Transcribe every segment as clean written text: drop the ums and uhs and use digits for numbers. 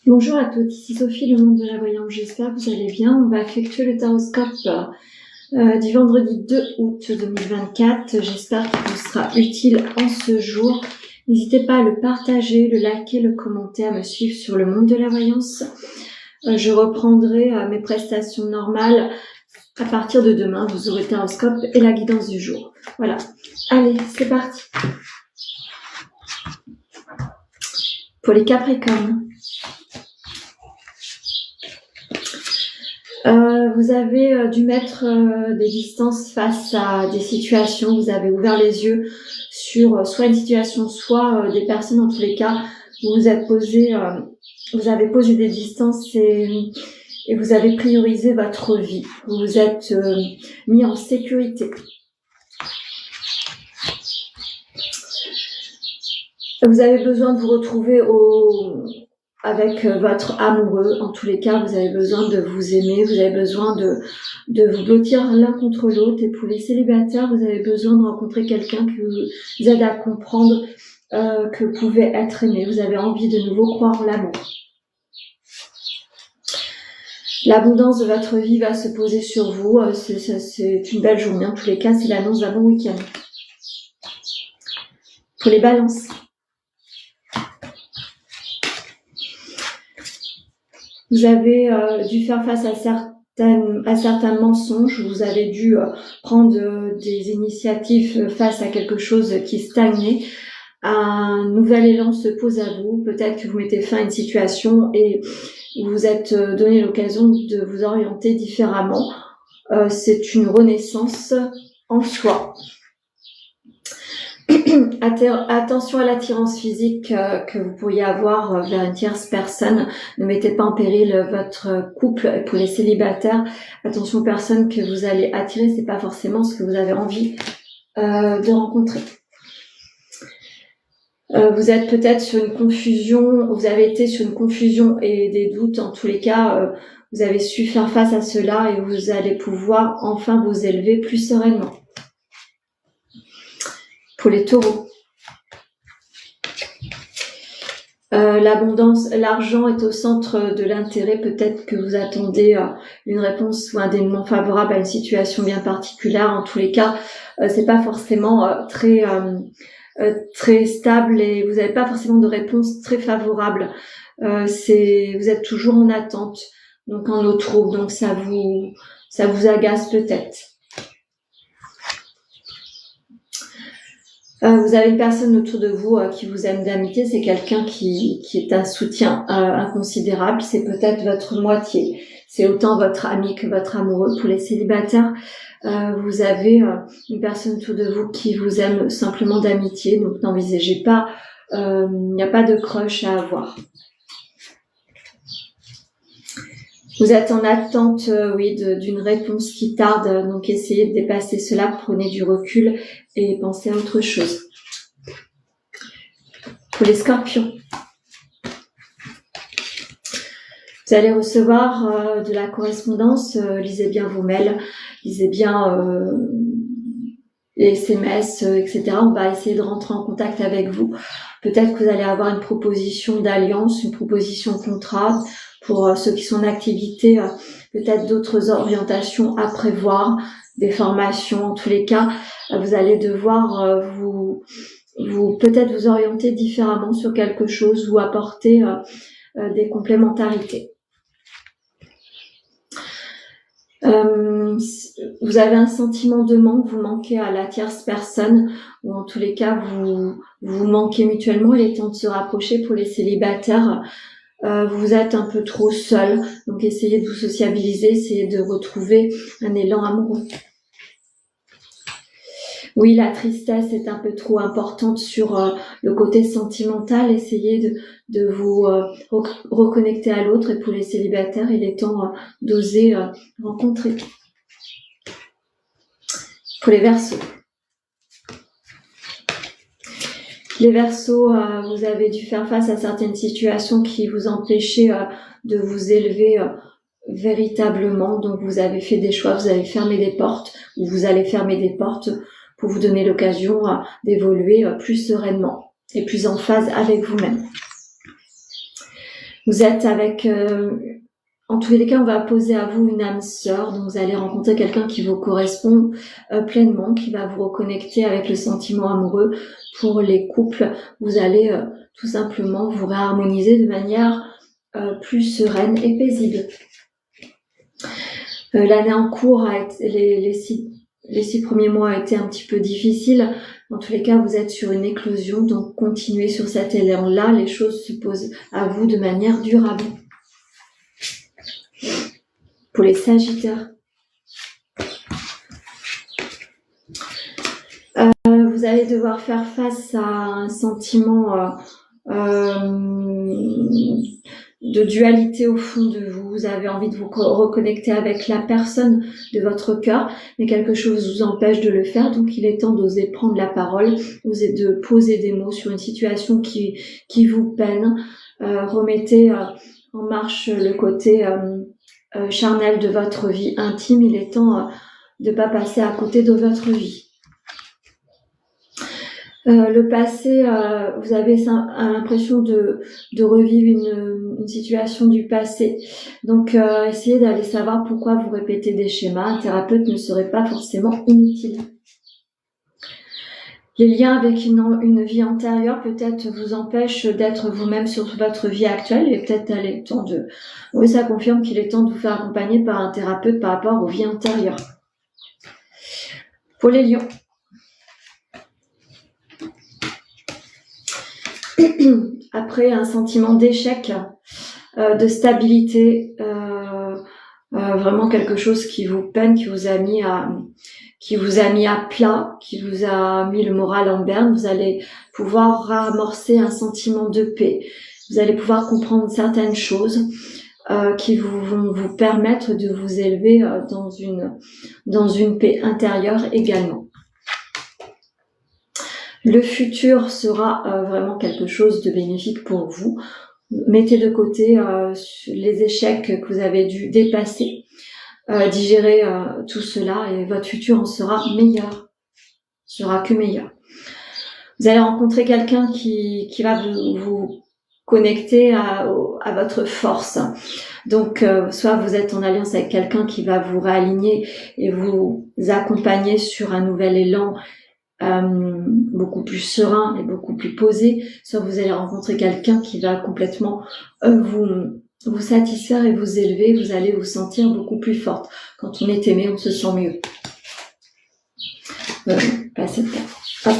Bonjour à toutes, ici Sophie, le monde de la voyance. J'espère que vous allez bien. On va effectuer le taroscope du vendredi 2 août 2024. J'espère qu'il vous sera utile en ce jour. N'hésitez pas à le partager, le liker, le commenter, à me suivre sur le monde de la voyance. Je reprendrai mes prestations normales à partir de demain. Vous aurez le taroscope et la guidance du jour. Voilà. Allez, c'est parti. Pour les Capricornes. Vous avez dû mettre des distances face à des situations. Vous avez ouvert les yeux sur soit une situation, soit des personnes. En tous les cas, vous avez posé des distances et vous avez priorisé votre vie. Vous vous êtes mis en sécurité. Vous avez besoin de vous retrouver avec votre amoureux. En tous les cas, vous avez besoin de vous aimer, vous avez besoin de vous blottir l'un contre l'autre. Et pour les célibataires, vous avez besoin de rencontrer quelqu'un qui vous aide à comprendre que vous pouvez être aimé. Vous avez envie de nouveau croire en l'amour. L'abondance de votre vie va se poser sur vous. C'est une belle journée. En tous les cas, c'est l'annonce d'un bon week-end. Pour les balances. Vous avez dû faire face à certains mensonges. Vous avez dû prendre des initiatives face à quelque chose qui stagnait. Un nouvel élan se pose à vous. Peut-être que vous mettez fin à une situation et vous vous êtes donné l'occasion de vous orienter différemment. C'est une renaissance en soi. Attention à l'attirance physique que vous pourriez avoir vers une tierce personne. Ne mettez pas en péril votre couple. Pour les célibataires, attention aux personnes que vous allez attirer. C'est pas forcément ce que vous avez envie de rencontrer. Vous êtes peut-être sur une confusion. Vous avez été sur une confusion et des doutes. En tous les cas, vous avez su faire face à cela et vous allez pouvoir enfin vous élever plus sereinement. Pour les taureaux. L'abondance, l'argent est au centre de l'intérêt. Peut-être que vous attendez une réponse ou un dénouement favorable à une situation bien particulière. En tous les cas, c'est pas forcément très stable et vous n'avez pas forcément de réponse très favorable. Vous êtes toujours en attente, donc en eau trouble, donc ça vous agace peut-être. Vous avez une personne autour de vous qui vous aime d'amitié. C'est quelqu'un qui est un soutien inconsidérable. C'est peut-être votre moitié. C'est autant votre ami que votre amoureux. Pour les célibataires, vous avez une personne autour de vous qui vous aime simplement d'amitié. Donc n'envisagez pas, il n'y a pas de crush à avoir. Vous êtes en attente, d'une réponse qui tarde, donc essayez de dépasser cela, prenez du recul et pensez à autre chose. Pour les scorpions, vous allez recevoir de la correspondance, lisez bien vos mails, lisez bien les SMS, etc. On va essayer de rentrer en contact avec vous. Peut-être que vous allez avoir une proposition d'alliance, une proposition de contrat. Pour ceux qui sont en activité, peut-être d'autres orientations à prévoir, des formations. En tous les cas, vous allez devoir vous peut-être vous orienter différemment sur quelque chose ou apporter des complémentarités. Vous avez un sentiment de manque, vous manquez à la tierce personne, ou en tous les cas, vous manquez mutuellement. Il est temps de se rapprocher. Pour les célibataires. Vous êtes un peu trop seul, donc essayez de vous sociabiliser, essayez de retrouver un élan amoureux. Oui, la tristesse est un peu trop importante sur le côté sentimental. Essayez de vous reconnecter à l'autre. Et pour les célibataires, il est temps d'oser rencontrer. Pour les Verseaux. Les Verseaux, vous avez dû faire face à certaines situations qui vous empêchaient de vous élever véritablement. Donc, vous avez fait des choix, vous avez fermé des portes, ou vous allez fermer des portes pour vous donner l'occasion d'évoluer plus sereinement et plus en phase avec vous-même. Vous êtes avec... en tous les cas, on va poser à vous une âme sœur, donc vous allez rencontrer quelqu'un qui vous correspond pleinement, qui va vous reconnecter avec le sentiment amoureux. Pour les couples, vous allez tout simplement vous réharmoniser de manière plus sereine et paisible. L'année en cours, les 6 premiers mois a été un petit peu difficile. En tous les cas, vous êtes sur une éclosion, donc continuez sur cet élan-là. Les choses se posent à vous de manière durable. Pour les Sagittaires, vous allez devoir faire face à un sentiment de dualité au fond de vous. Vous avez envie de vous reconnecter avec la personne de votre cœur, mais quelque chose vous empêche de le faire. Donc, il est temps d'oser prendre la parole, oser de poser des mots sur une situation qui vous peine. Remettez en marche le côté charnel de votre vie intime. Il est temps de ne pas passer à côté de votre vie. Le passé, vous avez l'impression de revivre une situation du passé. Donc, essayez d'aller savoir pourquoi vous répétez des schémas. Un thérapeute ne serait pas forcément inutile. Les liens avec une vie antérieure peut-être vous empêchent d'être vous-même sur votre vie actuelle et peut-être il est temps de... Oui, ça confirme qu'il est temps de vous faire accompagner par un thérapeute par rapport aux vies antérieures. Pour les lions. Après un sentiment d'échec, de stabilité, vraiment quelque chose qui vous peine, qui vous a mis à plat, qui vous a mis le moral en berne, vous allez pouvoir ramorcer un sentiment de paix. Vous allez pouvoir comprendre certaines choses qui vont vous permettre de vous élever dans une paix intérieure également. Le futur sera vraiment quelque chose de bénéfique pour vous. Mettez de côté les échecs que vous avez dû dépasser. Digérez tout cela et votre futur en sera meilleur. Sera que meilleur. Vous allez rencontrer quelqu'un qui va vous connecter à votre force. Donc, soit vous êtes en alliance avec quelqu'un qui va vous réaligner et vous accompagner sur un nouvel élan beaucoup plus serein et beaucoup plus posé, soit vous allez rencontrer quelqu'un qui va complètement vous satisfaire et vous élever, vous allez vous sentir beaucoup plus forte. Quand on est aimé, on se sent mieux. Passez le temps. Hop.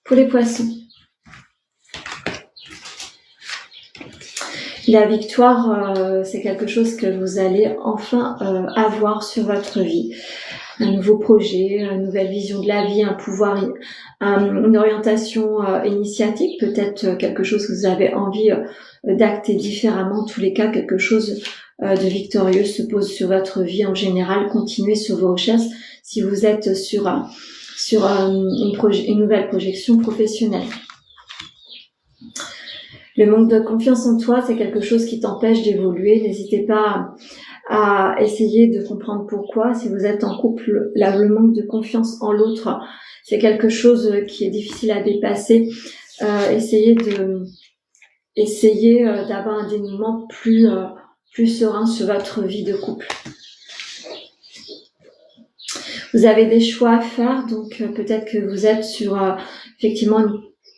Pour les poissons. La victoire, c'est quelque chose que vous allez enfin avoir sur votre vie. Un nouveau projet, une nouvelle vision de la vie, un pouvoir, une orientation initiatique, peut-être quelque chose que vous avez envie d'acter différemment. En tous les cas, quelque chose de victorieux se pose sur votre vie en général. Continuez sur vos recherches si vous êtes sur une nouvelle projection professionnelle. Le manque de confiance en toi, c'est quelque chose qui t'empêche d'évoluer. N'hésitez pas à essayer de comprendre pourquoi. Si vous êtes en couple, le manque de confiance en l'autre, c'est quelque chose qui est difficile à dépasser. Essayez d'avoir un dénouement plus serein sur votre vie de couple. Vous avez des choix à faire, donc peut-être que vous êtes sur effectivement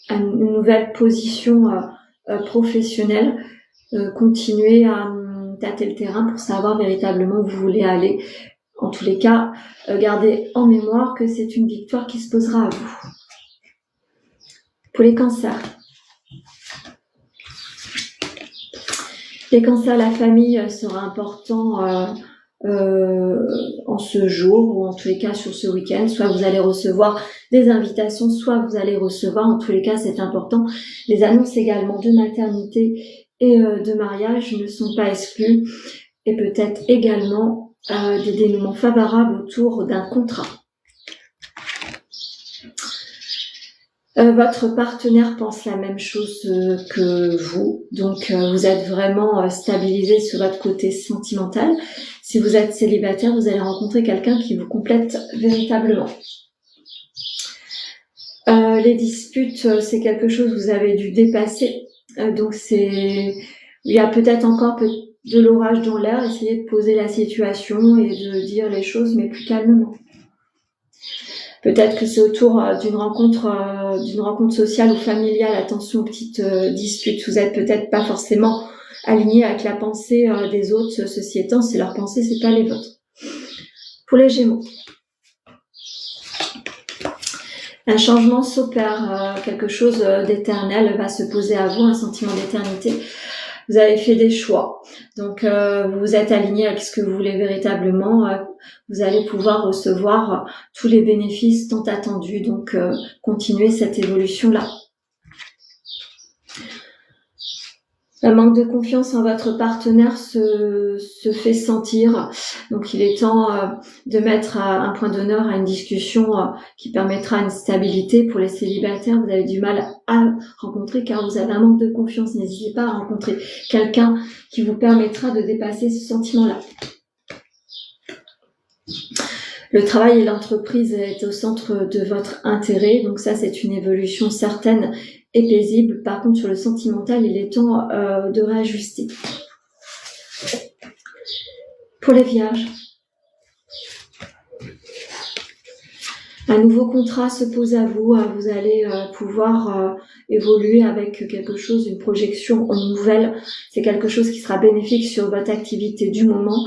une nouvelle position professionnelle. Continuez à tâter le terrain pour savoir véritablement où vous voulez aller. En tous les cas, gardez en mémoire que c'est une victoire qui se posera à vous. Pour les cancers. Les cancers, la famille sera important en ce jour ou en tous les cas sur ce week-end. Soit vous allez recevoir des invitations, soit vous allez recevoir, en tous les cas c'est important. Les annonces également de maternité et de mariage ne sont pas exclus, et peut-être également des dénouements favorables autour d'un contrat. Votre partenaire pense la même chose que vous, donc vous êtes vraiment stabilisé sur votre côté sentimental. Si vous êtes célibataire, vous allez rencontrer quelqu'un qui vous complète véritablement. Les disputes, c'est quelque chose que vous avez dû dépasser. Donc il y a peut-être encore de l'orage dans l'air. Essayez de poser la situation et de dire les choses, mais plus calmement. Peut-être que c'est autour d'une rencontre sociale ou familiale. Attention aux petites disputes. Vous êtes peut-être pas forcément aligné avec la pensée des autres. Ceci étant, c'est leur pensée, c'est pas les vôtres. Pour les Gémeaux, un changement s'opère, quelque chose d'éternel va se poser à vous, un sentiment d'éternité. Vous avez fait des choix, donc vous vous êtes aligné avec ce que vous voulez véritablement. Vous allez pouvoir recevoir tous les bénéfices tant attendus, donc continuez cette évolution-là. Un manque de confiance en votre partenaire se fait sentir, donc il est temps de mettre un point d'honneur à une discussion qui permettra une stabilité. Pour les célibataires, vous avez du mal à rencontrer car vous avez un manque de confiance. N'hésitez pas à rencontrer quelqu'un qui vous permettra de dépasser ce sentiment-là. Le travail et l'entreprise est au centre de votre intérêt, donc ça c'est une évolution certaine et paisible. Par contre, sur le sentimental, il est temps de réajuster. Pour les Vierges, un nouveau contrat se pose à vous. Vous allez pouvoir évoluer avec quelque chose, une projection nouvelle. C'est quelque chose qui sera bénéfique sur votre activité du moment.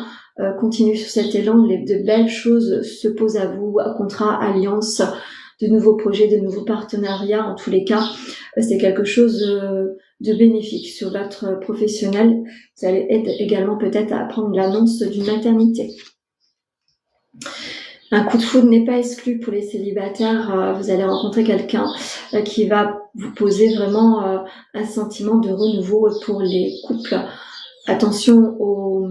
Continuez sur cet élan. De belles choses se posent à vous. Contrat, alliance, de nouveaux projets, de nouveaux partenariats. En tous les cas, c'est quelque chose de bénéfique sur votre professionnel. Vous allez être également peut-être à apprendre l'annonce d'une maternité. Un coup de foudre n'est pas exclu pour les célibataires. Vous allez rencontrer quelqu'un qui va vous poser vraiment un sentiment de renouveau. Pour les couples, attention aux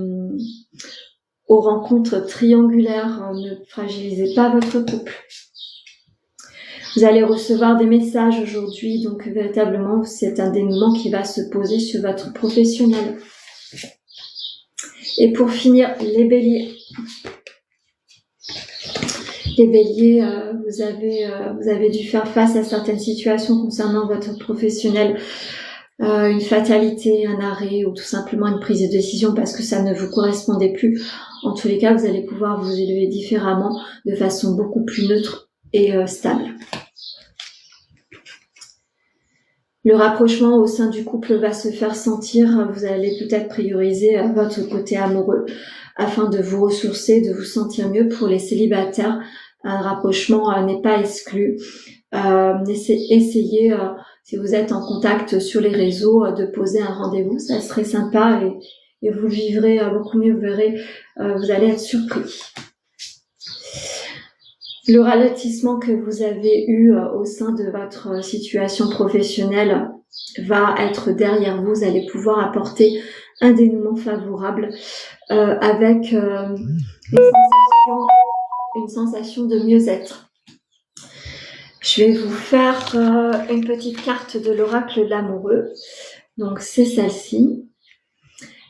rencontres triangulaires. Ne fragilisez pas votre couple. Vous allez recevoir des messages aujourd'hui, donc véritablement, c'est un dénouement qui va se poser sur votre professionnel. Et pour finir, les béliers. Les béliers, vous avez dû faire face à certaines situations concernant votre professionnel, une fatalité, un arrêt ou tout simplement une prise de décision parce que ça ne vous correspondait plus. En tous les cas, vous allez pouvoir vous élever différemment, de façon beaucoup plus neutre et stable. Le rapprochement au sein du couple va se faire sentir. Vous allez peut-être prioriser votre côté amoureux afin de vous ressourcer, de vous sentir mieux. Pour les célibataires, un rapprochement n'est pas exclu. Essayez, si vous êtes en contact sur les réseaux, de poser un rendez-vous. Ça serait sympa et vous le vivrez beaucoup mieux. Vous verrez, vous allez être surpris. Le ralentissement que vous avez eu au sein de votre situation professionnelle va être derrière vous. Vous allez pouvoir apporter un dénouement favorable avec une sensation de mieux-être. Je vais vous faire une petite carte de l'oracle de l'amoureux. Donc c'est celle-ci.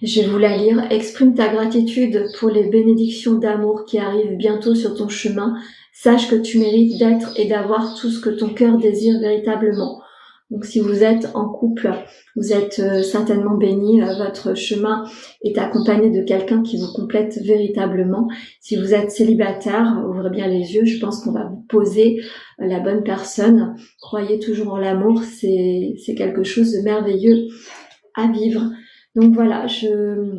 Je vais vous la lire. Exprime ta gratitude pour les bénédictions d'amour qui arrivent bientôt sur ton chemin. Sache que tu mérites d'être et d'avoir tout ce que ton cœur désire véritablement. Donc si vous êtes en couple, vous êtes certainement béni. Votre chemin est accompagné de quelqu'un qui vous complète véritablement. Si vous êtes célibataire, ouvrez bien les yeux. Je pense qu'on va vous poser la bonne personne. Croyez toujours en l'amour. C'est quelque chose de merveilleux à vivre. Donc voilà, je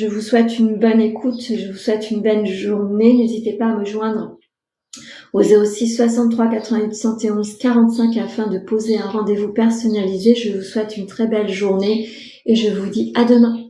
vous souhaite une bonne écoute, je vous souhaite une belle journée. N'hésitez pas à me joindre au 06 63 88 71 45 afin de poser un rendez-vous personnalisé. Je vous souhaite une très belle journée et je vous dis à demain.